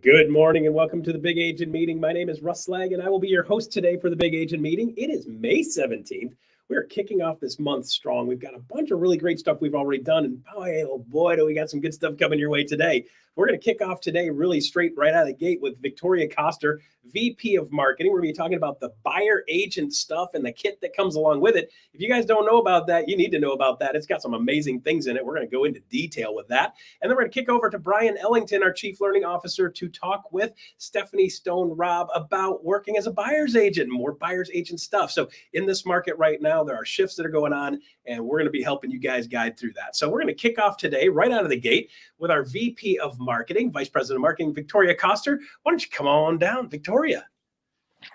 Good morning and welcome to the Big Agent Meeting. My name is Russ Laggan. I will be your host today for the Big Agent Meeting. It is May 17th. We are kicking off this month strong. We've got a bunch of really great stuff we've already done. And oh boy, do we got some good stuff coming your way today. We're going to kick off today really straight right out of the gate with Victoria Koster, VP of Marketing. We're going to be talking about the buyer agent stuff and the kit that comes along with it. If you guys don't know about that, you need to know about that. It's got some amazing things in it. We're going to go into detail with that. And then we're going to kick over to Bryon Ellington, our Chief Learning Officer, to talk with Stephanie Stone-Robb about working as a buyer's agent and more buyer's agent stuff. So in this market right now, there are shifts that are going on, and we're going to be helping you guys guide through that. So we're going to kick off today right out of the gate with our VP of Marketing, Vice President of Marketing, Victoria Koster. Why don't you come on down, Victoria?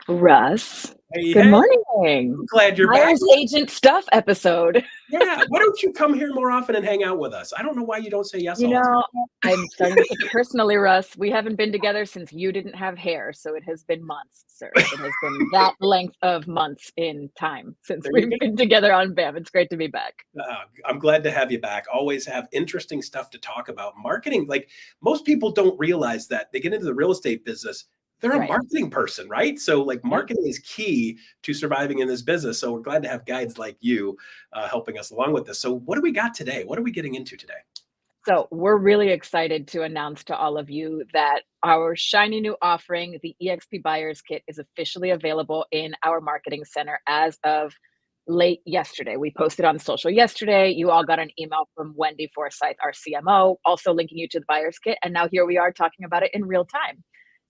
Russ, good morning. I'm glad you're Buyer's back. Agent stuff episode. Yeah, why don't you come here more often and hang out with us? I don't know why you don't say yes. I'm starting to take it personally, Russ. We haven't been together since you didn't have hair, so it has been months, sir. It has been that length of months in time since we've been together on BAM. It's great to be back. I'm glad to have you back. Always have interesting stuff to talk about. Marketing, like most people don't realize that they get into the real estate business. They're a marketing person, right? So like marketing is key to surviving in this business. So we're glad to have guides like you helping us along with this. So what do we got today? What are we getting into today? So we're really excited to announce to all of you that our shiny new offering, the eXp Buyers Kit, is officially available in our marketing center as of late yesterday. We posted on social yesterday. You all got an email from Wendy Forsyth, our CMO, also linking you to the Buyers Kit. And now here we are talking about it in real time.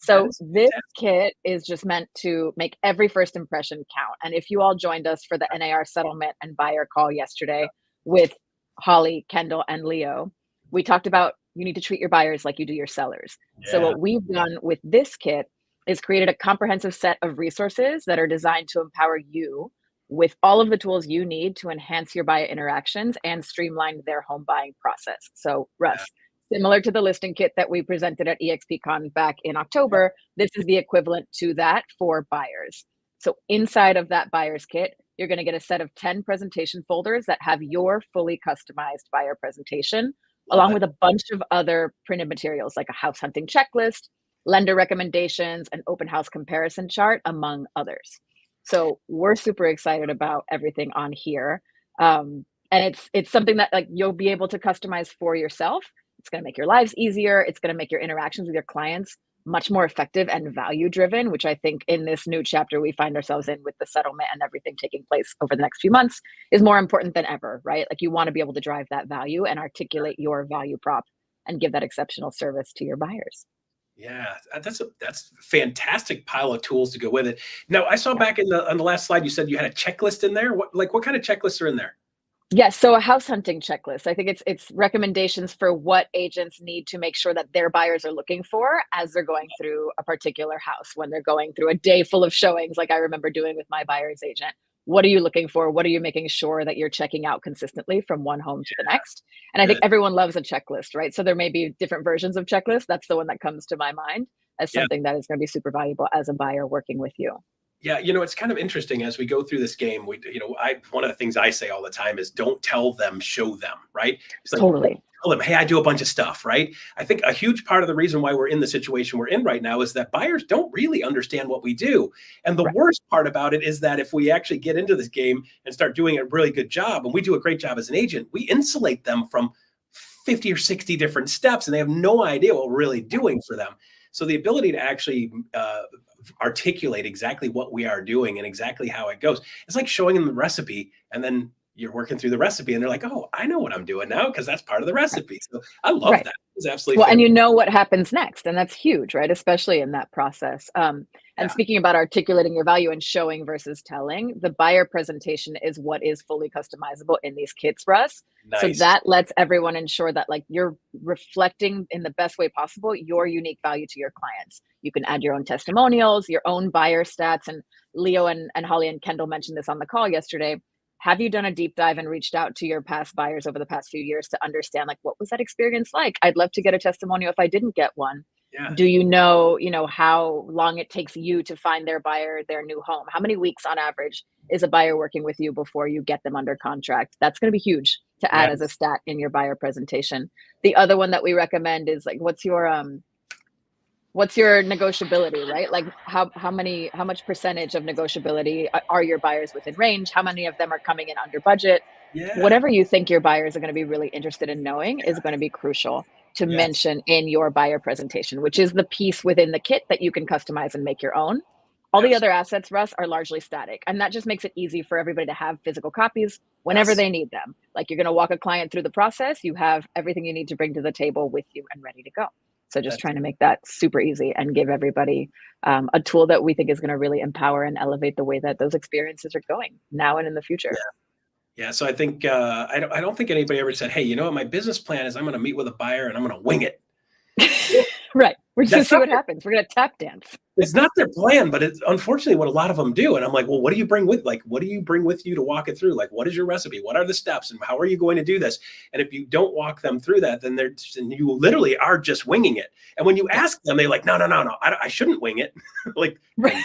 So this kit is just meant to make every first impression count. And if you all joined us for the NAR settlement and buyer call yesterday with Holly, Kendall, and Leo, we talked about you need to treat your buyers like you do your sellers. Yeah. So what we've done with this kit is created a comprehensive set of resources that are designed to empower you with all of the tools you need to enhance your buyer interactions and streamline their home buying process. So Russ, similar to the listing kit that we presented at EXPCon back in October, this is the equivalent to that for buyers. So inside of that buyer's kit, you're going to get a set of 10 presentation folders that have your fully customized buyer presentation, along with a bunch of other printed materials like a house hunting checklist, lender recommendations, an open house comparison chart, among others. So we're super excited about everything on here. And it's something that like you'll be able to customize for yourself. It's going to make your lives easier. It's going to make your interactions with your clients much more effective and value driven, which I think in this new chapter we find ourselves in with the settlement and everything taking place over the next few months is more important than ever, right? Like you want to be able to drive that value and articulate your value prop and give that exceptional service to your buyers. Yeah, that's a fantastic pile of tools to go with it. Now, I saw back on the last slide, you said you had a checklist in there. What kind of checklists are in there? Yes, so a house hunting checklist. I think it's recommendations for what agents need to make sure that their buyers are looking for as they're going through a particular house, when they're going through a day full of showings, like I remember doing with my buyer's agent. What are you looking for? What are you making sure that you're checking out consistently from one home to the next? And I think everyone loves a checklist, right? So there may be different versions of checklists. That's the one that comes to my mind as something that is going to be super valuable as a buyer working with you. Yeah, it's kind of interesting as we go through this game. One of the things I say all the time is don't tell them, show them, right? It's like, totally. Tell them, hey, I do a bunch of stuff, right? I think a huge part of the reason why we're in the situation we're in right now is that buyers don't really understand what we do. And the worst part about it is that if we actually get into this game and start doing a really good job, and we do a great job as an agent, we insulate them from 50 or 60 different steps, and they have no idea what we're really doing for them. So the ability to actually articulate exactly what we are doing and exactly how it goes. It's like showing them the recipe and then you're working through the recipe and they're like, oh, I know what I'm doing now because that's part of the recipe. So I love that. It's absolutely and you know what happens next. And that's huge, right? Especially in that process. And speaking about articulating your value and showing versus telling, the buyer presentation is what is fully customizable in these kits for us. Nice. So that lets everyone ensure that like you're reflecting in the best way possible your unique value to your clients. You can add your own testimonials, your own buyer stats. And Leo and Holly and Kendall mentioned this on the call yesterday. Have you done a deep dive and reached out to your past buyers over the past few years to understand like what was that experience like? I'd love to get a testimonial if I didn't get one. Yeah. Do you know how long it takes you to find their buyer their new home? How many weeks on average is a buyer working with you before you get them under contract? That's going to be huge to add as a stat in your buyer presentation. The other one that we recommend is like, what's your what's your negotiability, right? Like how much percentage of negotiability are your buyers within range? How many of them are coming in under budget? Yeah. Whatever you think your buyers are going to be really interested in knowing is going to be crucial to Yes. mention in your buyer presentation, which is the piece within the kit that you can customize and make your own. All the other Absolutely. assets, Russ, are largely static. And that just makes it easy for everybody to have physical copies whenever Yes. they need them. Like you're going to walk a client through the process, you have everything you need to bring to the table with you and ready to go. So just That's trying to make that super easy and give everybody a tool that we think is going to really empower and elevate the way that those experiences are going now and in the future. Yeah. So I think I don't think anybody ever said, "Hey, you know what? My business plan is I'm going to meet with a buyer and I'm going to wing it." Right. We're just going to That's see not what happens. We're going to tap dance. It's not their plan, but it's unfortunately what a lot of them do. And I'm like, well, what do you bring with, like, what do you bring with you to walk it through? Like, what is your recipe? What are the steps? And how are you going to do this? And if you don't walk them through that, then and you literally are just winging it. And when you Yeah. ask them, they're like, no, I shouldn't wing it. Like, Right.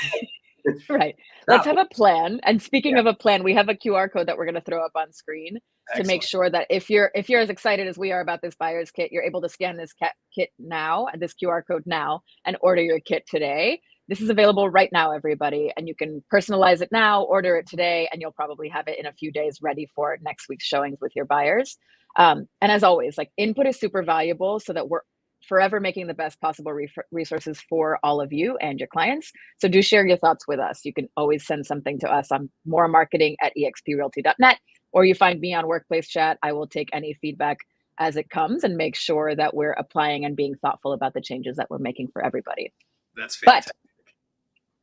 Right. Let's stop. have a plan. And speaking Yeah, of a plan, we have a QR code that we're going to throw up on screen to make excellent. sure that if you're as excited as we are about this buyer's kit, you're able to scan this kit now, this QR code now, and order your kit today. This is available right now, everybody, and you can personalize it now, order it today, and you'll probably have it in a few days ready for next week's showings with your buyers. And as always, like input is super valuable so that we're forever making the best possible resources for all of you and your clients. So do share your thoughts with us. You can always send something to us on moremarketing@exprealty.net, or you find me on Workplace Chat. I will take any feedback as it comes and make sure that we're applying and being thoughtful about the changes that we're making for everybody. That's But fantastic.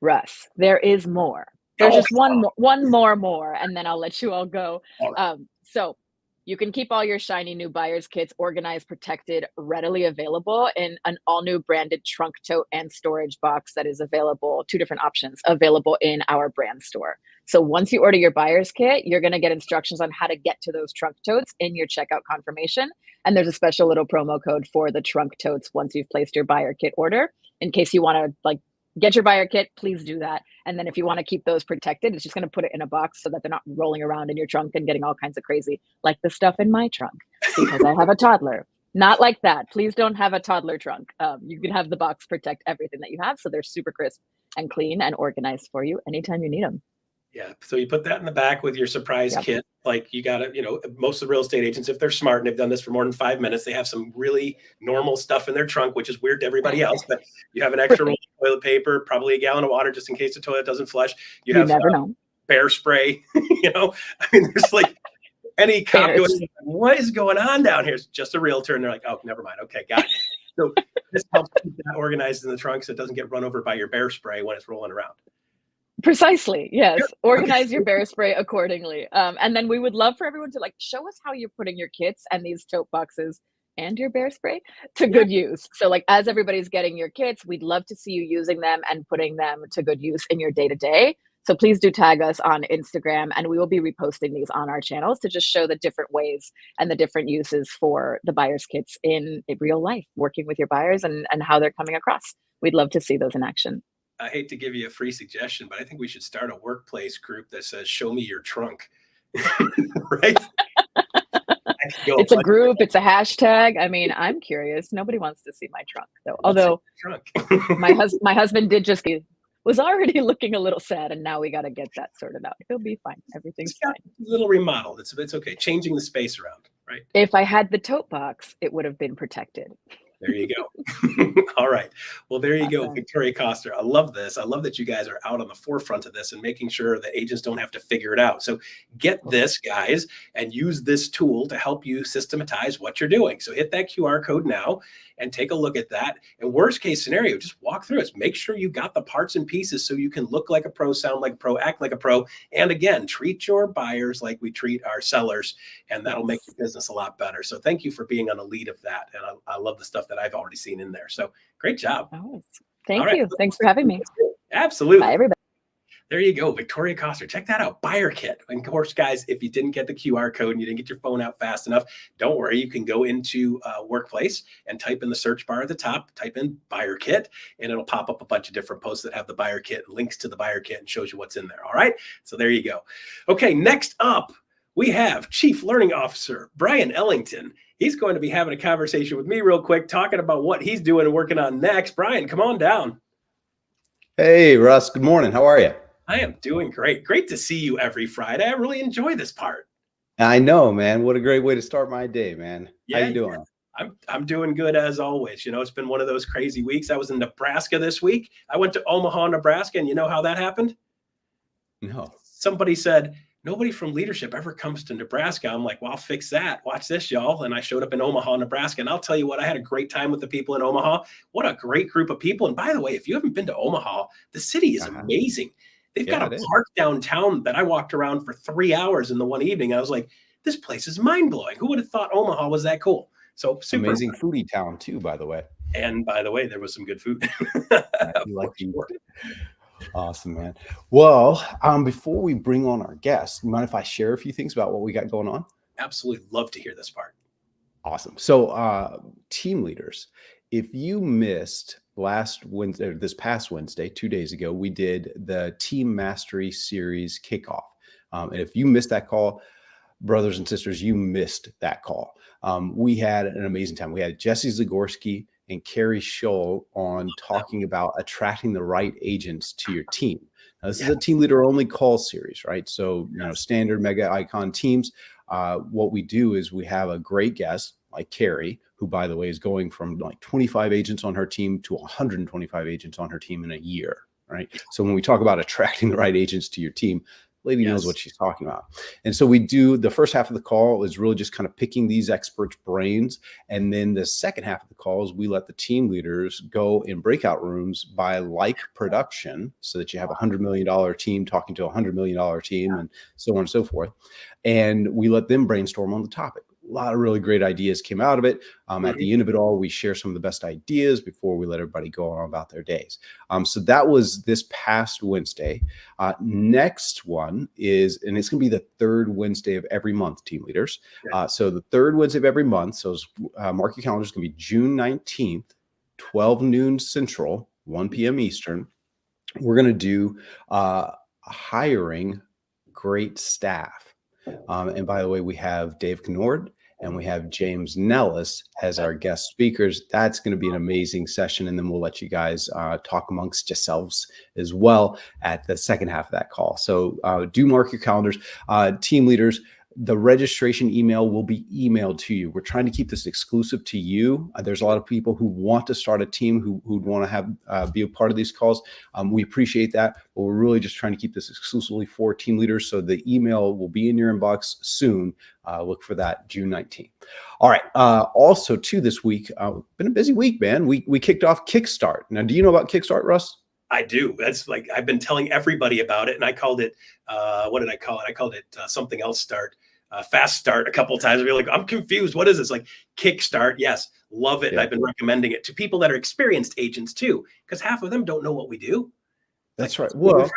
Russ, there is more. There's Oh, just one more, and then I'll let you all go. all right. So you can keep all your shiny new buyers kits organized, protected, readily available in an all new branded trunk tote and storage box that is available, two different options available in our brand store. So once you order your buyer's kit, you're going to get instructions on how to get to those trunk totes in your checkout confirmation. And there's a special little promo code for the trunk totes once you've placed your buyer kit order in case you want to like get your buyer kit, please do that. And then if you want to keep those protected, it's just going to put it in a box so that they're not rolling around in your trunk and getting all kinds of crazy, like the stuff in my trunk, because I have a toddler. Not like that. Please don't have a toddler trunk. You can have the box protect everything that you have so they're super crisp and clean and organized for you anytime you need them. Yeah. So you put that in the back with your surprise Yep. kit. Like you got to, most of the real estate agents, if they're smart and they've done this for more than 5 minutes, they have some really normal stuff in their trunk, which is weird to everybody else. But you have an extra roll Right. of toilet paper, probably a gallon of water just in case the toilet doesn't flush. You You have never know. bear spray. I mean, there's like any cop Bears. going, what is going on down here? It's just a realtor. And they're like, oh, never mind. Okay, got it. So this helps keep that organized in the trunk so it doesn't get run over by your bear spray when it's rolling around. Precisely. Yes. Good. Organize your bear spray accordingly. And then we would love for everyone to like show us how you're putting your kits and these tote boxes and your bear spray to Yeah. good use. So like as everybody's getting your kits, we'd love to see you using them and putting them to good use in your day to day. So please do tag us on Instagram and we will be reposting these on our channels to just show the different ways and the different uses for the buyers kits in real life, working with your buyers and how they're coming across. We'd love to see those in action. I hate to give you a free suggestion, but I think we should start a workplace group that says, show me your trunk. Right? It's a group, it's a hashtag. I mean, I'm curious. Nobody wants to see my trunk though. Although trunk. my husband did just was already looking a little sad and now we got to get that sorted out. He'll be fine. Everything's fine. A little remodel. It's okay. Changing the space around, right? If I had the tote box, it would have been protected. There you go. All right. Well, there you go, Victoria Coster. I love this. I love that you guys are out on the forefront of this and making sure that agents don't have to figure it out. So get this, guys, and use this tool to help you systematize what you're doing. So hit that QR code now and take a look at that. And worst case scenario, just walk through it. Make sure you got the parts and pieces so you can look like a pro, sound like a pro, act like a pro. And again, treat your buyers like we treat our sellers, and that'll make your business a lot better. So thank you for being on the lead of that. And I love the stuff that I've already seen in there. So great job. Oh, thank you. Thanks for having me. Absolutely. Bye, everybody. There you go, Victoria Coster. Check that out, Buyer Kit. And of course, guys, if you didn't get the QR code and you didn't get your phone out fast enough, don't worry. You can go into Workplace and type in the search bar at the top, type in Buyer Kit, and it'll pop up a bunch of different posts that have the Buyer Kit, links to the Buyer Kit, and shows you what's in there. All right, so there you go. Okay, next up, we have Chief Learning Officer Bryon Ellington. He's going to be having a conversation with me real quick, talking about what he's doing and working on next. Bryon, come on down. Hey, Russ. Good morning. How are you? I am doing great. Great to see you every Friday. I really enjoy this part. I know, man. What a great way to start my day, man. How you doing? I'm doing good as always. It's been one of those crazy weeks. I was in Nebraska this week. I went to Omaha, Nebraska, and you know how that happened? No. Somebody said, nobody from leadership ever comes to Nebraska. I'm like, well, I'll fix that. Watch this, y'all. And I showed up in Omaha, Nebraska. And I'll tell you what, I had a great time with the people in Omaha. What a great group of people. And by the way, if you haven't been to Omaha, the city is amazing. They've got a park downtown that I walked around for 3 hours in the one evening. I was like, this place is mind blowing. Who would have thought Omaha was that cool? So super amazing foodie town too, by the way. And by the way, there was some good food. Awesome, man. Well, before we bring on our guest, you mind if I share a few things about what we got going on? Absolutely love to hear this part. Awesome. So team leaders, if you missed last Wednesday, or this past Wednesday, 2 days ago, we did the Team Mastery Series kickoff. And if you missed that call, brothers and sisters, you missed that call. We had an amazing time. We had Jesse Zagorski and Carrie Scholl on talking about attracting the right agents to your team. Now, this is a team leader only call series, right? So, standard mega icon teams. What we do is we have a great guest like Carrie, who, by the way, is going from like 25 agents on her team to 125 agents on her team in a year, right? So when we talk about attracting the right agents to your team, lady knows what she's talking about. And so we do the first half of the call is really just kind of picking these experts' brains. And then the second half of the call is we let the team leaders go in breakout rooms by like production so that you have a $100 million team talking to a $100 million team and so on and so forth. And we let them brainstorm on the topic. A lot of really great ideas came out of it. At the end of it all, we share some of the best ideas before we let everybody go on about their days. So that was this past Wednesday. Next one is, and it's going to be the third Wednesday of every month, team leaders. So the third Wednesday of every month, so mark your calendars, it's going to be June 19th, 12 noon Central, 1 p.m. Eastern. We're going to do hiring great staff. And by the way, we have Dave Knord and we have James Nellis as our guest speakers. That's going to be an amazing session. And then we'll let you guys talk amongst yourselves as well at the second half of that call. So do mark your calendars. Team leaders, the registration email will be emailed to you. We're trying to keep this exclusive to you. There's a lot of people who want to start a team who'd want to have be a part of these calls. We appreciate that, but we're really just trying to keep this exclusively for team leaders. So the email will be in your inbox soon. Look for that June 19th. All right. Also, too, this week, been a busy week, man. We kicked off Kickstart. Now, do you know about Kickstart, Russ? I do. That's like, I've been telling everybody about it. And I called it, what did I call it? I called it something else start, fast start a couple of times. I'd be like, I'm confused. What is this? Like Kickstart. Yes. Love it. And I've been recommending it to people that are experienced agents too, because half of them don't know what we do. That's right. Well,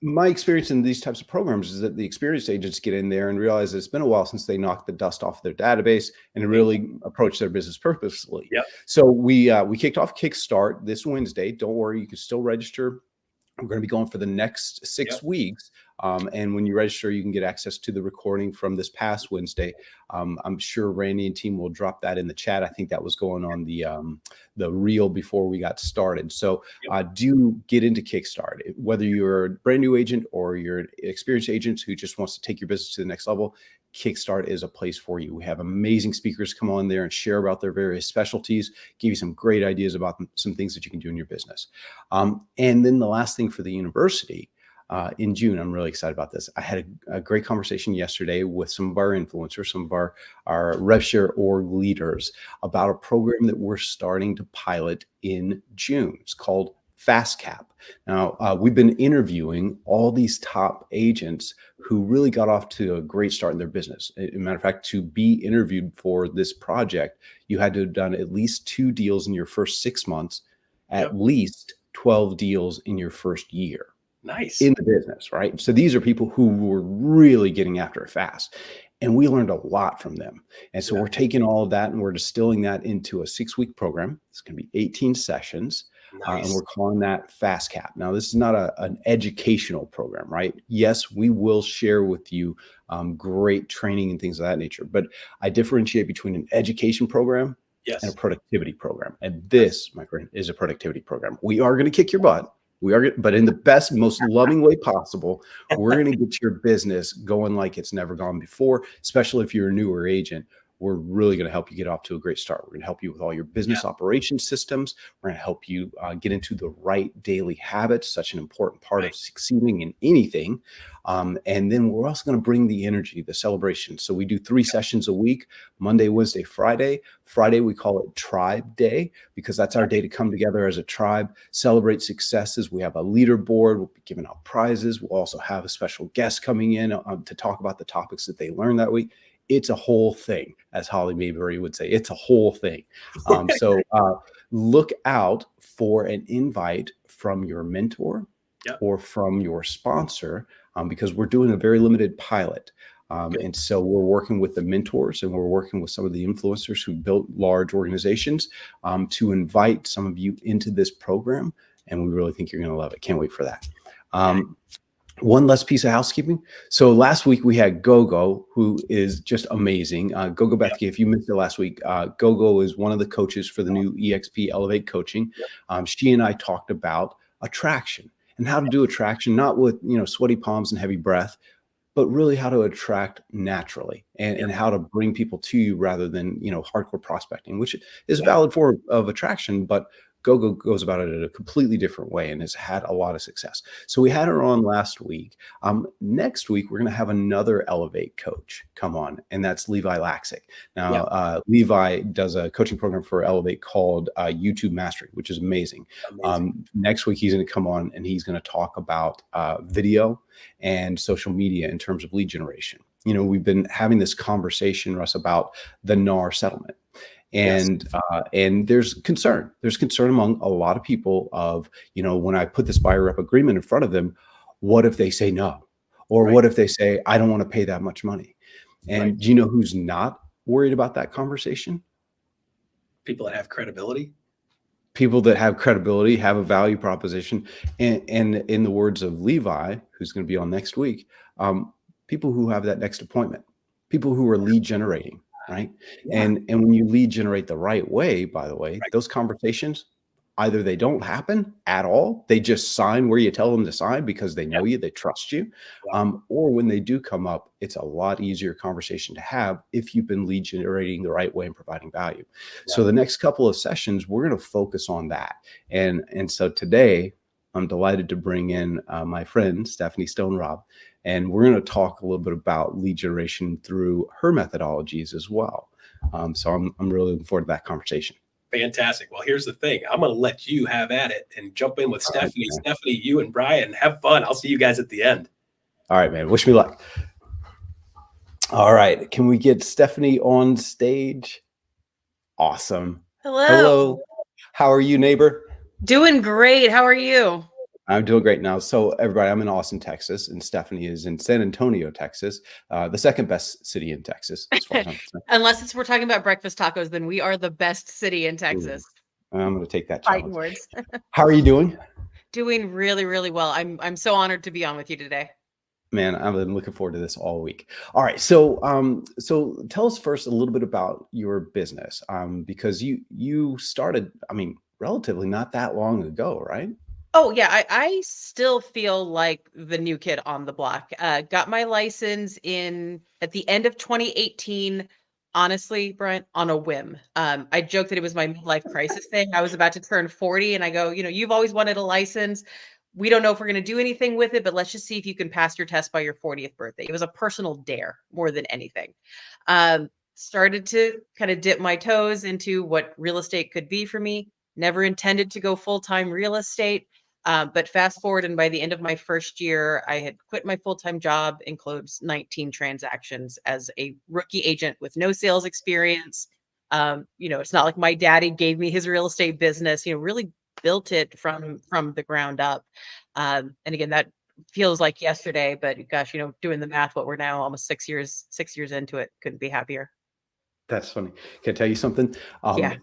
my experience in these types of programs is that the experienced agents get in there and realize that it's been a while since they knocked the dust off their database and really approach their business purposefully. So we kicked off Kickstart this Wednesday. Don't worry, you can still register. We're going to be going for the next 6 weeks. And when you register, you can get access to the recording from this past Wednesday. I'm sure Randy and team will drop that in the chat. I think that was going on the reel before we got started. So do get into Kickstart. Whether you're a brand new agent or you're an experienced agent who just wants to take your business to the next level, Kickstart is a place for you. We have amazing speakers come on there and share about their various specialties, give you some great ideas about some things that you can do in your business. And then the last thing for the university, in June, I'm really excited about this. I had a great conversation yesterday with some of our influencers, some of our RevShare org leaders about a program that we're starting to pilot in June. It's called FastCap. Now, we've been interviewing all these top agents who really got off to a great start in their business. As a matter of fact, to be interviewed for this project, you had to have done at least 2 deals in your first 6 months, at least 12 deals in your first year. Nice. In the business, right? So these are people who were really getting after it fast. And we learned a lot from them. And so we're taking all of that and we're distilling that into a 6-week program. It's going to be 18 sessions. And we're calling that FastCap. Now, this is not an educational program, right? Yes, we will share with you great training and things of that nature. But I differentiate between an education program and a Yes. productivity program. And this, my friend, is a productivity program. We are going to kick your butt. But in the best, most loving way possible. We're going to get your business going like it's never gone before, especially if you're a newer agent. We're really going to help you get off to a great start. We're going to help you with all your business operations systems. We're going to help you get into the right daily habits, such an important part of succeeding in anything. And then we're also going to bring the energy, the celebration. So we do 3 sessions a week, Monday, Wednesday, Friday. Friday, we call it Tribe Day because that's our day to come together as a tribe, celebrate successes. We have a leaderboard. We'll be giving out prizes. We'll also have a special guest coming in to talk about the topics that they learned that week. It's a whole thing, as Holly Mayberry would say. It's a whole thing. So look out for an invite from your mentor or from your sponsor because we're doing a very limited pilot. And so we're working with the mentors and we're working with some of the influencers who built large organizations to invite some of you into this program. And we really think you're going to love it. Can't wait for that. One less piece of housekeeping. So last week we had Gogo, who is just amazing. Gogo Bethke, if you missed it last week, Gogo is one of the coaches for the new EXP Elevate coaching. She and I talked about attraction and how to do attraction, not with sweaty palms and heavy breath, but really how to attract naturally and how to bring people to you rather than hardcore prospecting, which is a valid form of attraction, but Gogo goes about it in a completely different way and has had a lot of success. So we had her on last week. Next week, we're going to have another Elevate coach come on, and that's Levi Laxick. Now, Levi does a coaching program for Elevate called YouTube Mastery, which is amazing. Next week, he's going to come on and he's going to talk about video and social media in terms of lead generation. We've been having this conversation, Russ, about the NAR settlement. And there's concern. There's concern among a lot of people of, when I put this buyer rep agreement in front of them, what if they say no? Or what if they say, I don't want to pay that much money? And do you know who's not worried about that conversation? People that have credibility. People that have credibility, have a value proposition. And in the words of Levi, who's going to be on next week, people who have that next appointment, people who are lead generating. Right. And when you lead generate the right way, by the way, those conversations, either they don't happen at all. They just sign where you tell them to sign because they know you, they trust you. Or when they do come up, it's a lot easier conversation to have if you've been lead generating the right way and providing value. So the next couple of sessions, we're going to focus on that. And so today, I'm delighted to bring in my friend, Stephanie Stone-Robb, and we're going to talk a little bit about lead generation through her methodologies as well. So I'm really looking forward to that conversation. Fantastic. Well, here's the thing. I'm going to let you have at it and jump in with Stephanie. Stephanie, you and Bryon, have fun. I'll see you guys at the end. All right, man. Wish me luck. All right. Can we get Stephanie on stage? Awesome. Hello. How are you, neighbor? Doing great. How are you? I'm doing great now. So everybody, I'm in Austin, Texas, and Stephanie is in San Antonio, Texas, the second best city in Texas, as far as I'm concerned. Unless we're talking about breakfast tacos, then we are the best city in Texas. I'm going to take that Fighting challenge. words. How are you doing? Doing really, really well. I'm so honored to be on with you today. Man, I've been looking forward to this all week. All right, so so tell us first a little bit about your business, because you started, relatively not that long ago, right? Oh yeah, I still feel like the new kid on the block. Got my license at the end of 2018. Honestly, Brent, on a whim. I joked that it was my midlife crisis thing. I was about to turn 40 and I go, you've always wanted a license. We don't know if we're going to do anything with it, but let's just see if you can pass your test by your 40th birthday. It was a personal dare more than anything. Started to kind of dip my toes into what real estate could be for me. Never intended to go full-time real estate. But fast forward, and by the end of my first year, I had quit my full-time job and closed 19 transactions as a rookie agent with no sales experience. It's not like my daddy gave me his real estate business, really built it from the ground up. And again, that feels like yesterday, but gosh, doing the math, what we're now almost 6 years into it, couldn't be happier. That's funny. Can I tell you something? Yeah.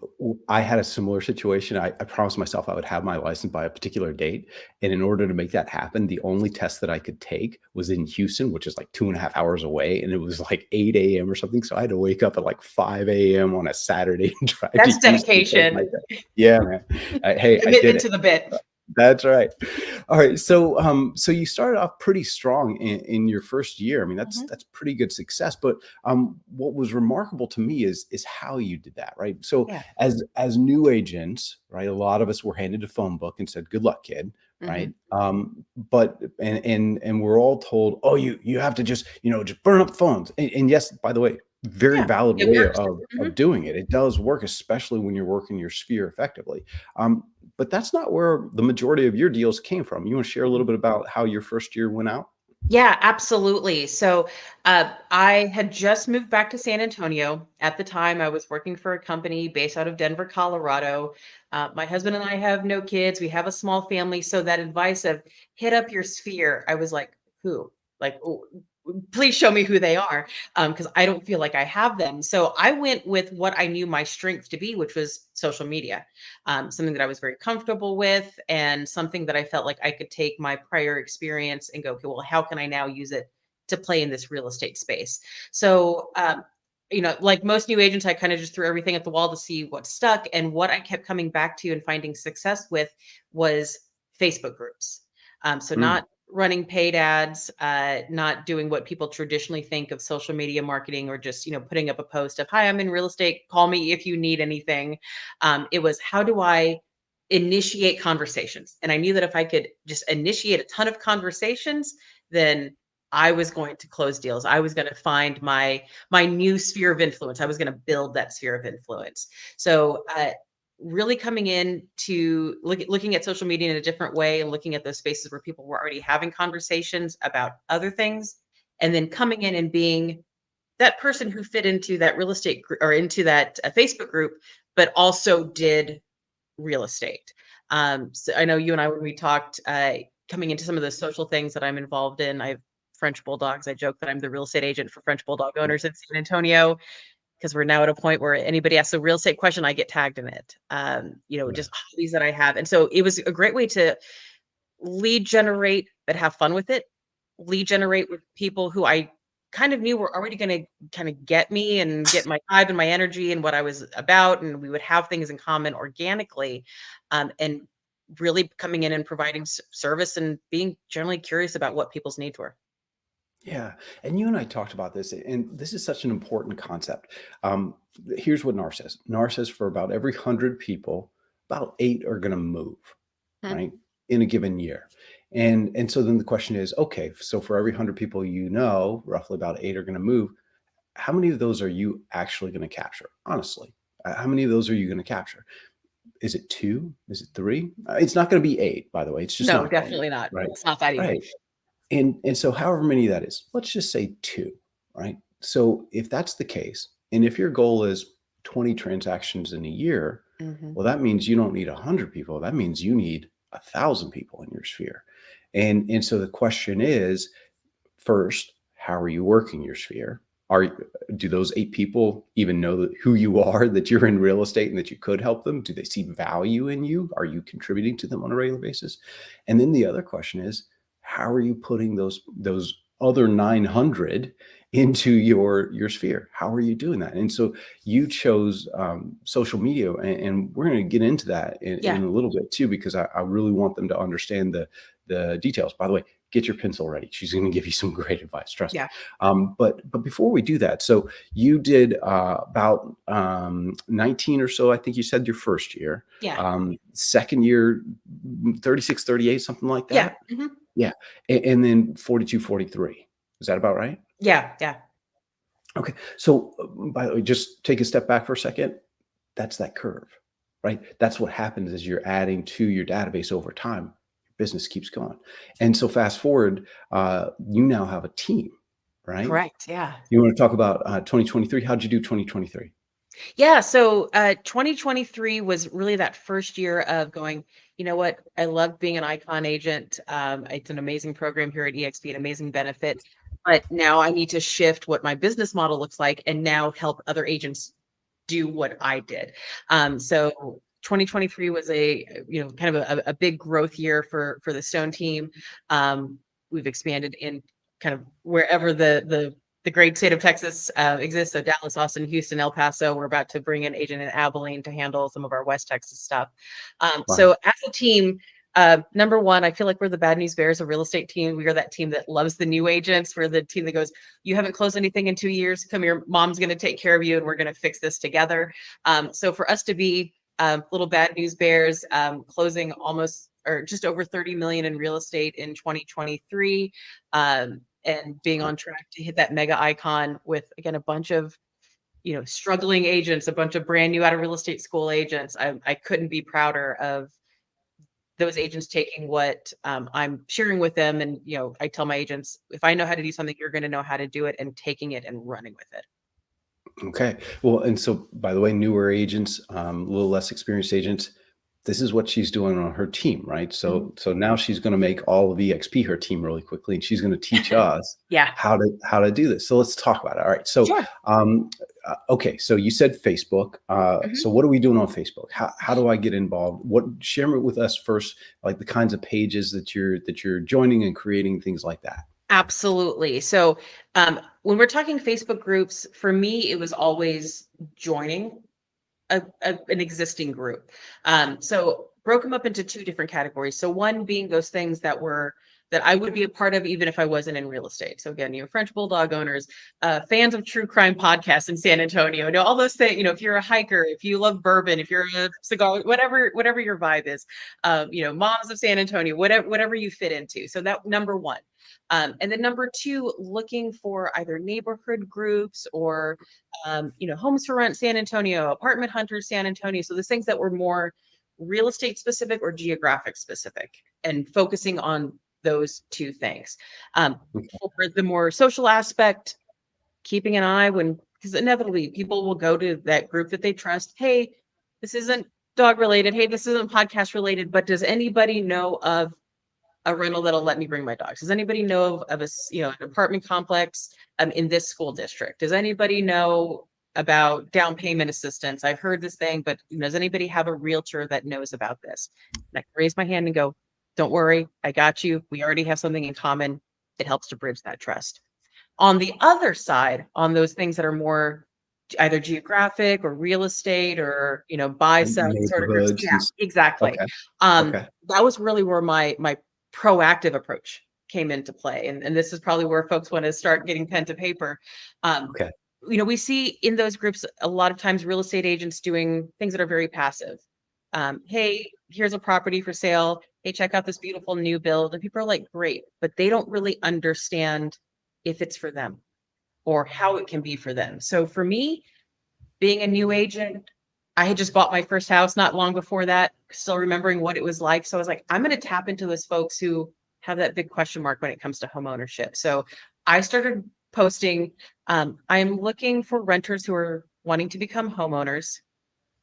I had a similar situation. I promised myself I would have my license by a particular date. And in order to make that happen, the only test that I could take was in Houston, which is like 2.5 hours away. And it was like 8 a.m. or something. So I had to wake up at like 5 a.m. on a Saturday and drive to That's Houston. To take my dedication. test. Yeah, man. Hey, I did Commitment it. to the bit. That's right. All right. So you started off pretty strong in your first year. I mean, that's Mhm. that's pretty good success. But what was remarkable to me is how you did that, right? So Yeah. as new agents, right, a lot of us were handed a phone book and said, "Good luck, kid." Mhm. Right. But and we're all told, oh, you have to just burn up phones. And yes, by the way, very Yeah. valid It way works. of doing it. It does work, especially when you're working your sphere effectively. But that's not where the majority of your deals came from. You want to share a little Mhm. bit about how your first year went out? Yeah, absolutely. So, I had just moved back to San Antonio. At the time, I was working for a company based out of Denver, Colorado. My husband and I have no kids. We have a small family. So that advice of hit up your sphere, I was like, who? Like, please show me who they are, because I don't feel like I have them. So I went with what I knew my strength to be, which was social media, something that I was very comfortable with, and something that I felt like I could take my prior experience and go, okay, well, how can I now use it to play in this real estate space? So, like most new agents, I kind of just threw everything at the wall to see what stuck. And what I kept coming back to and finding success with was Facebook groups. So Mm, not running paid ads, not doing what people traditionally think of social media marketing, or just putting up a post of, "Hi, I'm in real estate. Call me if you need anything." It was, how do I initiate conversations? And I knew that if I could just initiate a ton of conversations, then I was going to close deals. I was going to find my new sphere of influence. I was going to build that sphere of influence. So, really coming in to looking at social media in a different way, and looking at those spaces where people were already having conversations about other things, and then coming in and being that person who fit into that real estate or into that Facebook group, but also did real estate. So I know you and I, when we talked, coming into some of the social things that I'm involved in, I have French bulldogs. I joke that I'm the real estate agent for French bulldog owners in San Antonio, because we're now at a point where anybody asks a real estate question, I get tagged in it. yeah. Just hobbies that I have. And so it was a great way to lead generate, but have fun with it. Lead generate with people who I kind of knew were already going to kind of get me and get my vibe and my energy and what I was about. And we would have things in common organically. And really coming in and providing service and being generally curious about what people's needs were. Yeah. And you and I talked about this, and this is such an important concept. Here's what NAR says. NAR says for about every 100 people, about 8 are going to move, Hmm. right, in a given year. And so then the question is, okay, so for every 100 people, roughly about 8 are going to move. How many of those are you actually going to capture? Honestly, how many of those are you going to capture? Is it 2? Is it 3? It's not going to be 8, by the way. It's just No, not going to be, definitely not. right? It's not that easy. Right. And so however many that is, let's just say 2, right? So if that's the case, and if your goal is 20 transactions in a year, Hmm. well, that means you don't need 100 people. That means you need 1,000 people in your sphere. And so the question is, first, how are you working your sphere? Do those 8 people even know who you are, that you're in real estate and that you could help them? Do they see value in you? Are you contributing to them on a regular basis? And then the other question is, how are you putting those other 900 into your sphere? How are you doing that? And so you chose social media, and we're going to get into that Yeah. in a little bit too, because I really want them to understand the details. By the way, get your pencil ready. She's going to give you some great advice. Trust me. Yeah. But before we do that, so you did about 19 or so, I think you said, your first year. Yeah. Second year, 36, 38, something like Yeah. that. Hmm. Yeah. And then 42, 43. Is that about right? Yeah. Yeah. Okay. So by the way, just take a step back for a second. That's that curve, right? That's what happens as you're adding to your database over time. Your business keeps going. And so fast forward, you now have a team, right? Correct. Yeah. You want to talk about 2023? How'd you do 2023? Yeah, so 2023 was really that first year of going, you know what? I love being an icon agent. It's an amazing program here at EXP, an amazing benefit. but now I need to shift what my business model looks like and now help other agents do what I did. So 2023 was kind of a big growth year for the Stone team. We've expanded in kind of wherever the great state of Texas exists. So Dallas, Austin, Houston, El Paso. We're about to bring an agent in Abilene to handle some of our West Texas stuff. So as a team, number one, I feel like we're the Bad News Bears, a real estate team. We are that team that loves the new agents. We're the team that goes, you haven't closed anything in 2 years. Come here, mom's going to take care of you, and we're going to fix this together. So for us to be little Bad News Bears, closing almost or just over 30 million in real estate in 2023, and being on track to hit that mega icon with, again, a bunch of struggling agents, a bunch of brand new out of real estate school agents. I couldn't be prouder of those agents taking what I'm sharing with them. And, I tell my agents, if I know how to do something, you're going to know how to do it, and taking it and running with it. Okay. Well, and so by the way, newer agents, a little less experienced agents, this is what she's doing on her team, right? So now she's going to make all of EXP her team really quickly, and she's going to teach us how to do this. So let's talk about it. All right. So, Sure. Okay. So you said Facebook. So what are we doing on Facebook? How do I get involved? Share with us first, like the kinds of pages that you're joining and creating, things like that. Absolutely. So when we're talking Facebook groups, for me, it was always joining an existing group. So broke them up into two different categories. So one being those things that I would be a part of even if I wasn't in real estate. So again, French Bulldog owners, fans of true crime podcasts in San Antonio, all those things, if you're a hiker, if you love bourbon, if you're a cigar, whatever your vibe is, moms of San Antonio, whatever you fit into. So that number one. And then number two, looking for either neighborhood groups or, Homes for Rent San Antonio, Apartment Hunters San Antonio. So the things that were more real estate specific or geographic specific, and focusing on those two things. For the more social aspect, keeping an eye because inevitably people will go to that group that they trust. Hey, this isn't dog related. Hey, this isn't podcast related, but does anybody know of a rental that'll let me bring my dogs? Does anybody know of an apartment complex in this school district? Does anybody know about down payment assistance? I've heard this thing, but does anybody have a realtor that knows about this? And I can raise my hand and go, don't worry, I got you. We already have something in common. It helps to bridge that trust. On the other side, on those things that are more either geographic or real estate or, buy, sell sort of groups. Yeah, exactly. Okay. That was really where my proactive approach came into play. And this is probably where folks want to start getting pen to paper. Okay. We see in those groups a lot of times real estate agents doing things that are very passive. Hey, here's a property for sale. Hey, check out this beautiful new build. And people are like, great, but they don't really understand if it's for them or how it can be for them. So for me, being a new agent, I had just bought my first house not long before that, still remembering what it was like. So I was like, I'm going to tap into those folks who have that big question mark when it comes to home ownership. So I started posting, I'm looking for renters who are wanting to become homeowners.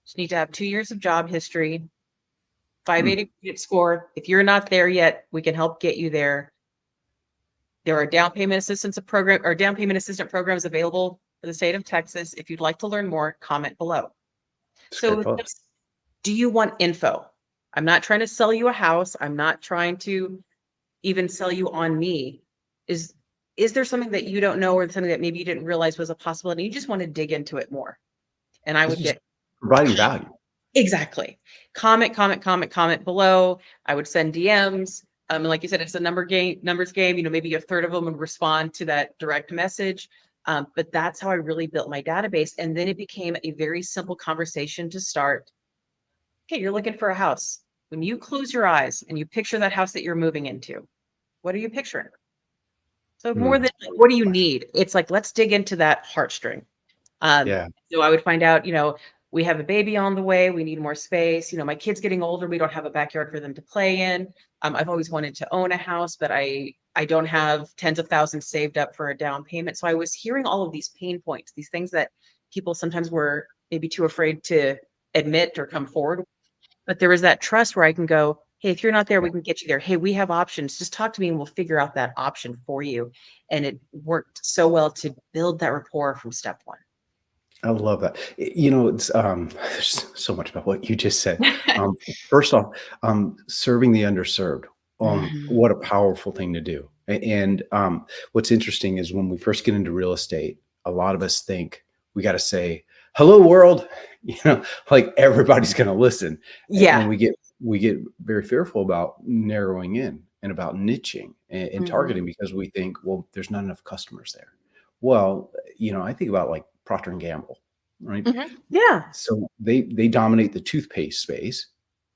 Just need to have 2 years of job history, 580 credit score. If you're not there yet, we can help get you there. There are down payment assistance programs available for the state of Texas. If you'd like to learn more, comment below. So do you want info? I'm not trying to sell you a house. I'm not trying to even sell you on me. Is there something that you don't know or something that maybe you didn't realize was a possibility? You just want to dig into it more. And I would get providing value. Exactly. Comment below. I would send DMs. Like you said, it's a numbers game. Maybe a third of them would respond to that direct message. But that's how I really built my database. And then it became a very simple conversation to start. Okay, you're looking for a house. When you close your eyes and you picture that house that you're moving into, what are you picturing? So more than what do you need? It's like, let's dig into that heartstring. So I would find out, we have a baby on the way. We need more space. My kid's getting older. We don't have a backyard for them to play in. I've always wanted to own a house, but I don't have tens of thousands saved up for a down payment. So I was hearing all of these pain points, these things that people sometimes were maybe too afraid to admit or come forward. But there was that trust where I can go, Hey, if you're not there, Yeah. we can get you there. Hey, we have options. Just talk to me and we'll figure out that option for you. And it worked so well to build that rapport from step one. I love that. It's there's so much about what you just said. First off, serving the underserved. Mhm. What a powerful thing to do. And what's interesting is when we first get into real estate, a lot of us think we got to say, "Hello, world," like everybody's going to listen, Yeah. and we get very fearful about narrowing in and about niching and Mhm. targeting because we think, well, there's not enough customers there. Well, I think about like Procter and Gamble, right? Mhm. Yeah. So they dominate the toothpaste space,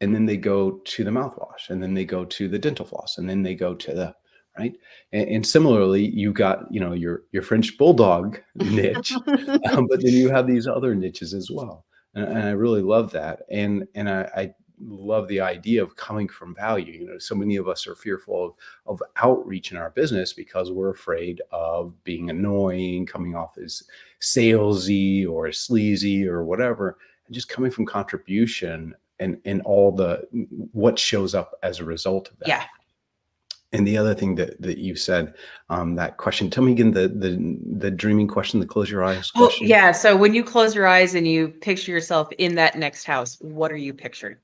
and then they go to the mouthwash, and then they go to the dental floss, and then they go to the right. And similarly, you got your French bulldog niche, but then you have these other niches as well. And I really love that. And I love the idea of coming from value. So many of us are fearful of outreach in our business because we're afraid of being annoying, coming off as salesy or sleazy or whatever, and just coming from contribution and all the what shows up as a result of that. Yeah. And the other thing that you said, that question, tell me again the dreaming question, the close your eyes Oh, question. yeah. So when you close your eyes and you picture yourself in that next house, what are you picturing?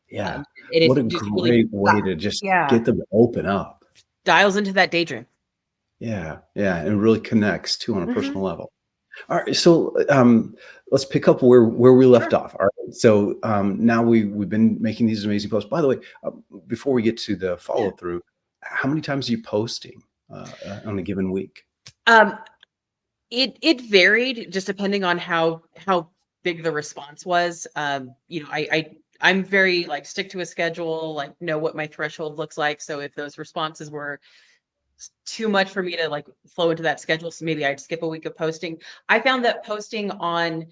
Yeah. And it What a just really great way to just yeah, get them to open up. dials into that daydream. Yeah. Yeah. And really connects too on a Mhm. personal level. All right, so let's pick up where we left Sure. off. All right, so now we've been making these amazing posts. By the way, before we get to the Yeah. follow through, how many times are you posting on a given week? Um, it varied just depending on how big the response was. I'm very like stick to a schedule, like know what my threshold looks like. So if those responses were too much for me to like flow into that schedule, so maybe I'd skip a week of posting. I found that posting on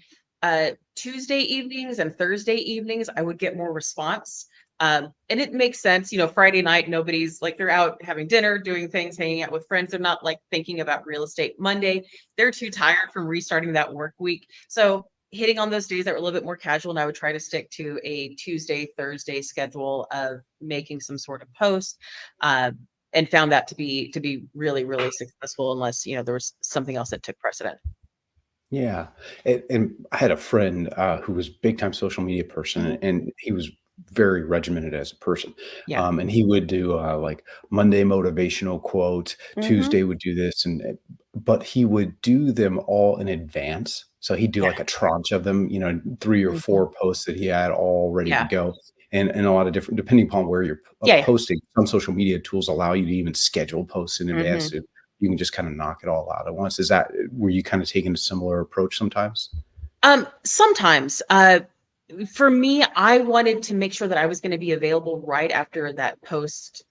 Tuesday evenings and Thursday evenings, I would get more response. And it makes sense, Friday night, nobody's like they're out having dinner, doing things, hanging out with friends. They're not like thinking about real estate. Monday, they're too tired from restarting that work week. So hitting on those days that were a little bit more casual, and I would try to stick to a Tuesday, Thursday schedule of making some sort of post. And found that to be really, really successful unless, there was something else that took precedent. Yeah, and I had a friend who was big time social media person, Mhm. and he was very regimented as a person. Yeah. And he would do like Monday motivational quote, Mhm. Tuesday would do this, but he would do them all in advance. So he'd do Yeah. like a tranche of them, three or Mhm. four posts that he had all ready to Yeah. go, and a lot of different depending upon where you're Yeah, yeah. posting. Some social media tools allow you to even schedule posts in advance. Mhm. So you can just kind of knock it all out at once. Is that were you kind of taking a similar approach sometimes? Sometimes, for me, I wanted to make sure that I was gonna be available right after that post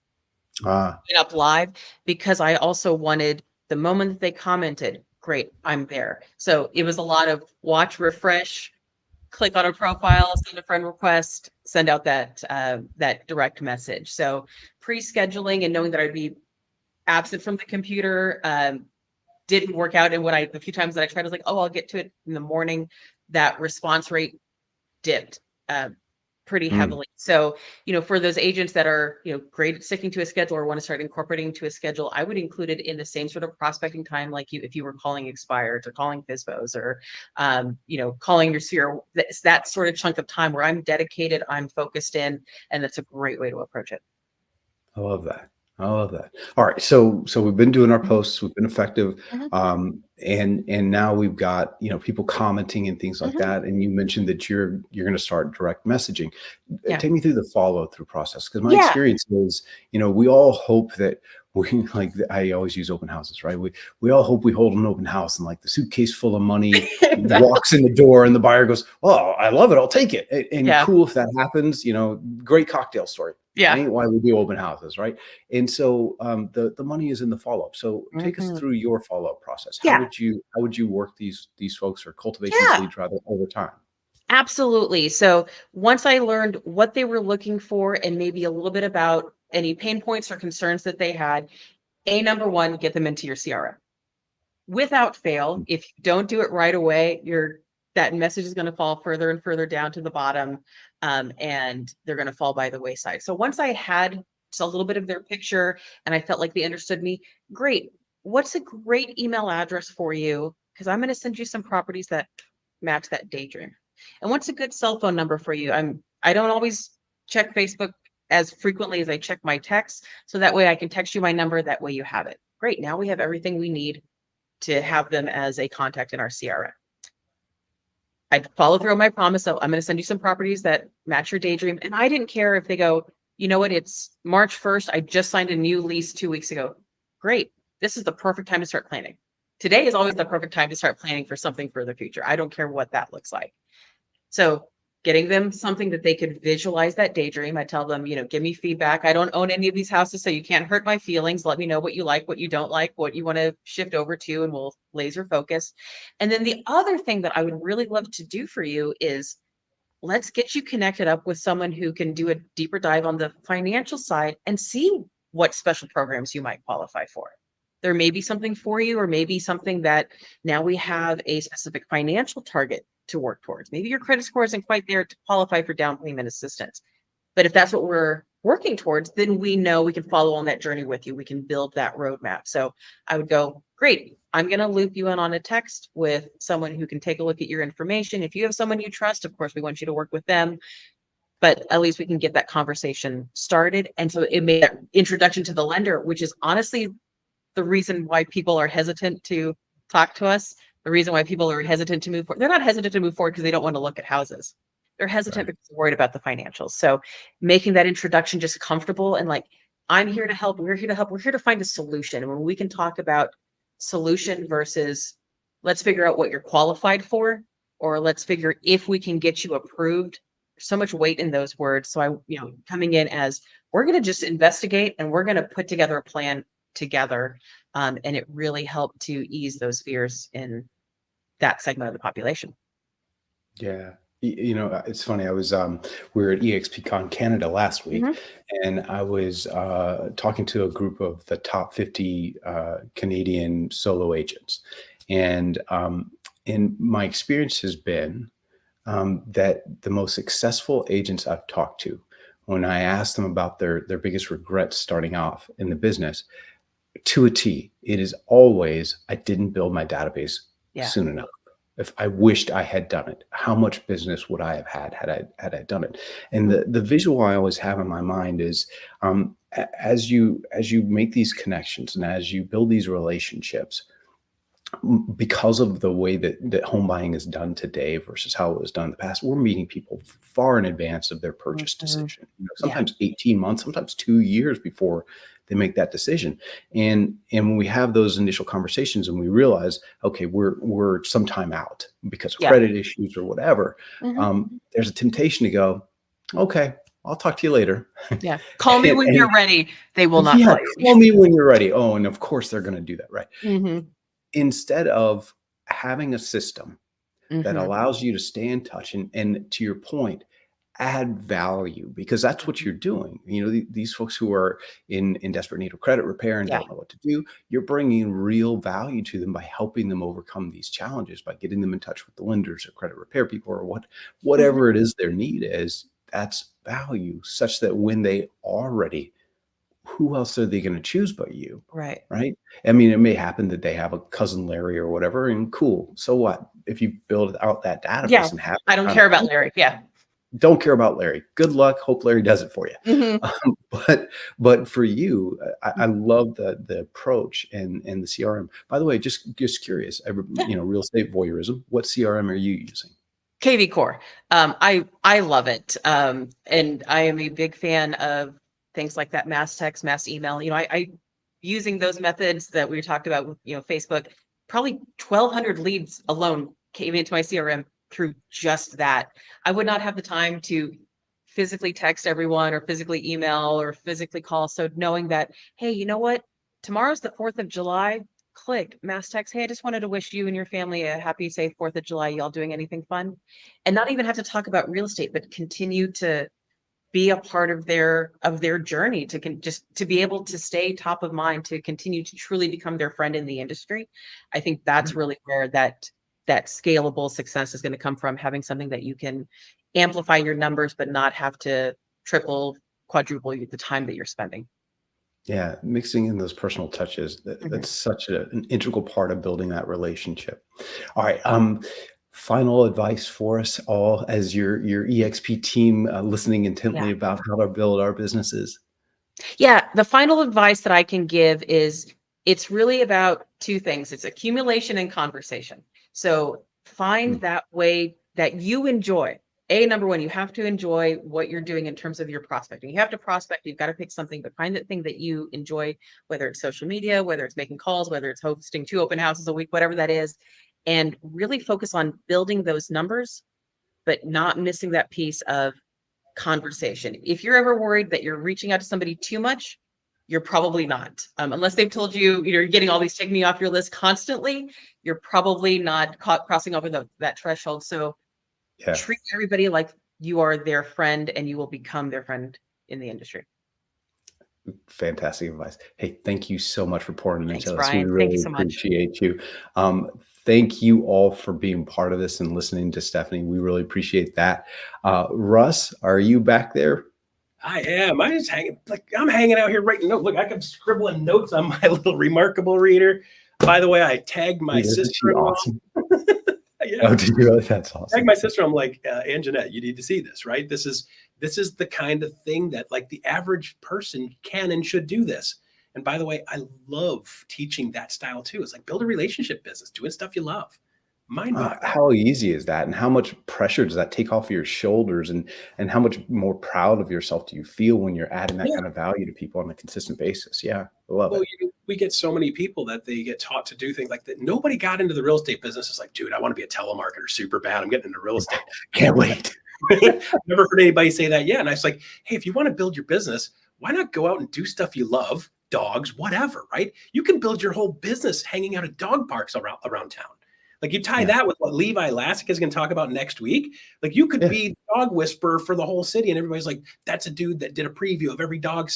Ah, went up live, because I also wanted the moment that they commented, "Great, I'm there." So, it was a lot of watch, refresh, click on a profile, send a friend request, send out that direct message. So pre-scheduling and knowing that I'd be absent from the computer didn't work out. And the few times that I tried, I was like, oh, I'll get to it in the morning. That response rate dipped pretty mm, heavily. So, for those agents that are, great at sticking to a schedule or want to start incorporating to a schedule, I would include it in the same sort of prospecting time, like if you were calling expireds or calling FISBOs or, calling your sphere. That's that sort of chunk of time where I'm dedicated, I'm focused in, and that's a great way to approach it. I love that. I love that. All right, so we've been doing our Mhm. posts, we've been effective, Mhm. and now we've got people commenting and things like Mhm. that. And you mentioned that you're going to start direct messaging. Yeah. Take me through the follow through process because my Yeah. experience is, we all hope that we like. I always use open houses, right? We all hope we hold an open house and like the suitcase full of money Exactly. walks in the door and the buyer goes, "Oh, I love it, I'll take it." And Yeah. cool if that happens, great cocktail story. That Yeah. ain't why we do open houses, right? And so the money is in the follow up. So take us Mhm. through your follow up process. How Yeah. would you work these folks or cultivate these Yeah. leads rather over time? Absolutely. So once I learned what they were looking for and maybe a little bit about any pain points or concerns that they had, number one, get them into your CRM. Without fail, if you don't do it right away, that message is going to fall further and further down to the bottom, and they're going to fall by the wayside. So once I had just a little bit of their picture and I felt like they understood me, great. What's a great email address for you? Because I'm going to send you some properties that match that daydream. And what's a good cell phone number for you? I don't always check Facebook as frequently as I check my texts. So that way I can text you my number. That way you have it. Great. Now we have everything we need to have them as a contact in our CRM. I follow through on my promise. So I'm going to send you some properties that match your daydream. And I didn't care if they go, you know what, it's March 1st. I just signed a new lease 2 weeks ago. Great. This is the perfect time to start planning. Today is always the perfect time to start planning for something for the future. I don't care what that looks like. So getting them something that they could visualize that daydream. I tell them, give me feedback. I don't own any of these houses, so you can't hurt my feelings. Let me know what you like, what you don't like, what you want to shift over to, and we'll laser focus. And then the other thing that I would really love to do for you is let's get you connected up with someone who can do a deeper dive on the financial side and see what special programs you might qualify for. There may be something for you, or maybe something that now we have a specific financial target to work towards. Maybe your credit score isn't quite there to qualify for down payment assistance. But if that's what we're working towards, then we know we can follow on that journey with you. We can build that roadmap. So I would go, great. I'm going to loop you in on a text with someone who can take a look at your information. If you have someone you trust, of course, we want you to work with them. But at least we can get that conversation started. And so it made that introduction to the lender, which is honestly the reason why people are hesitant to talk to us. The reason why people are hesitant to move forward. They're not hesitant to move forward because they don't want to look at houses. They're hesitant because they're worried about the financials. So making that introduction just comfortable and like, I'm here to help. We're here to help. We're here to find a solution. And when we can talk about solution versus let's figure out what you're qualified for, or let's figure if we can get you approved. There's so much weight in those words. So coming in as we're going to just investigate and we're going to put together a plan together. And it really helped to ease those fears in that segment of the population. Yeah. It's funny. I was, we were at EXPCon Canada last week, and I was talking to a group of the top 50 Canadian solo agents. And my experience has been that the most successful agents I've talked to, when I asked them about their biggest regrets starting off in the business, to a T, it is always, I didn't build my database soon enough. If I wished I had done it, how much business would I have had I done it? And the visual I always have in my mind is as you make these connections and as you build these relationships, because of the way that home buying is done today versus how it was done in the past, we're meeting people far in advance of their purchase decision. Sometimes 18 months, sometimes 2 years before they make that decision. And when we have those initial conversations and we realize, okay, we're some time out because of credit issues or whatever, there's a temptation to go, okay, I'll talk to you later. Yeah. Call me when you're ready. They will not call you. Call me when you're ready. Oh, and of course they're going to do that, right? Instead of having a system that allows you to stay in touch and to your point, add value, because that's what you're doing. These folks who are in desperate need of credit repair and don't know what to do, you're bringing real value to them by helping them overcome these challenges, by getting them in touch with the lenders or credit repair people or whatever it is their need is. That's value, such that when they are ready, who else are they going to choose but you? Right. I mean, it may happen that they have a cousin Larry or whatever, and cool. So what? If you build out that database and have, I don't care about Larry. Don't care about Larry. Good luck. Hope Larry does it for you. But for you, I love the approach and the CRM. By the way, just curious, real estate voyeurism. What CRM are you using? KV Core. I love it. And I am a big fan of things like that, mass text, mass email. I using those methods that we talked about with, Facebook, probably 1,200 leads alone came into my CRM through just that. I would not have the time to physically text everyone or physically email or physically call. So knowing that, hey, you know what? Tomorrow's the 4th of July. Click mass text. Hey, I just wanted to wish you and your family a happy, safe 4th of July. Y'all doing anything fun? And not even have to talk about real estate, but continue to be a part of their journey to be able to stay top of mind, to continue to truly become their friend in the industry. I think that's really where that that scalable success is going to come from having something that you can amplify your numbers, but not have to triple, quadruple the time that you're spending. Yeah, mixing in those personal touches, that's such an integral part of building that relationship. All right, final advice for us all as your EXP team listening intently about how to build our businesses. Yeah, the final advice that I can give is it's really about two things. It's accumulation and conversation. So find that way that you enjoy. Number one, you have to enjoy what you're doing in terms of your prospecting. You have to prospect, you've got to pick something, but find that thing that you enjoy, whether it's social media, whether it's making calls, whether it's hosting 2 open houses a week, whatever that is, and really focus on building those numbers, but not missing that piece of conversation. If you're ever worried that you're reaching out to somebody too much, you're probably not. Unless they've told you you're getting all these taking me off your list constantly, you're probably not crossing over that threshold. So treat everybody like you are their friend and you will become their friend in the industry. Fantastic advice. Hey, thank you so much for pouring into us. Bryon. We really Thank you so much. appreciate you. Thank you all for being part of this and listening to Stephanie. We really appreciate that. Russ, are you back there? I am. I'm hanging out here writing notes. Look, I'm scribbling notes on my little Remarkable reader. By the way, I tagged my sister. Awesome. Yeah. Oh, did you really? That's awesome. Tagged my sister. I'm like, Ann Jeanette, you need to see this, right? This is the kind of thing that like the average person can and should do this. And by the way, I love teaching that style too. It's like build a relationship business, doing stuff you love. How easy is that? And how much pressure does that take off your shoulders? And how much more proud of yourself do you feel when you're adding that kind of value to people on a consistent basis? Yeah, I love it. We get so many people that they get taught to do things like that. Nobody got into the real estate business. It's like, dude, I want to be a telemarketer super bad. I'm getting into real estate. Can't wait. Never heard anybody say that yet. And I was like, hey, if you want to build your business, why not go out and do stuff you love, dogs, whatever, right? You can build your whole business hanging out at dog parks around town. Like you tie that with what Levi Lassick is going to talk about next week. Like you could be dog whisperer for the whole city. And everybody's like, that's a dude that did a preview of every dog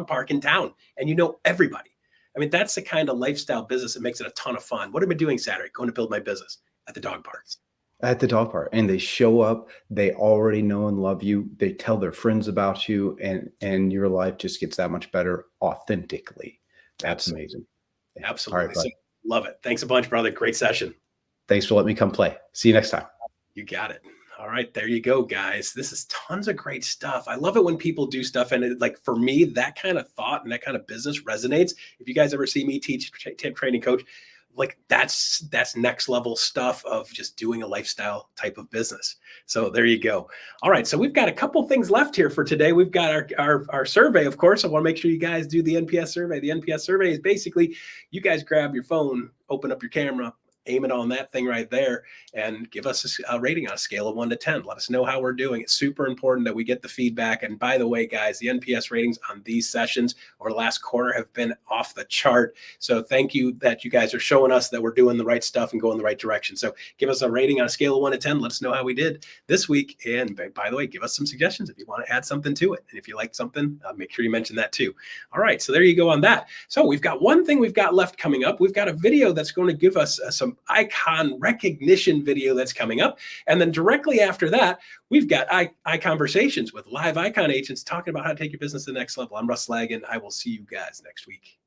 park in town. And you know everybody. I mean, that's the kind of lifestyle business that makes it a ton of fun. What am I doing Saturday? Going to build my business at the dog parks. At the dog park. And they show up, they already know and love you. They tell their friends about you and your life just gets that much better authentically. That's amazing. Absolutely. All right, so, love it. Thanks a bunch, brother. Great session. Thanks for letting me come play. See you next time. You got it. All right, there you go, guys. This is tons of great stuff. I love it when people do stuff. And like for me, that kind of thought and that kind of business resonates. If you guys ever see me teach, tip, training, coach, like that's next level stuff of just doing a lifestyle type of business. So there you go. All right. So we've got a couple things left here for today. We've got our survey, of course. I want to make sure you guys do the NPS survey. The NPS survey is basically you guys grab your phone, open up your camera, aim it on that thing right there and give us a rating on a scale of 1 to 10. Let us know how we're doing. It's super important that we get the feedback. And by the way, guys, the NPS ratings on these sessions over the last quarter have been off the chart. So thank you that you guys are showing us that we're doing the right stuff and going the right direction. So give us a rating on a scale of 1 to 10. Let us know how we did this week. And by the way, give us some suggestions if you want to add something to it. And if you like something, make sure you mention that too. All right. So there you go on that. So we've got one thing we've got left coming up. We've got a video that's going to give us some icon recognition video that's coming up. And then directly after that, we've got iConversations with live icon agents talking about how to take your business to the next level. I'm Russ Laggan. I will see you guys next week.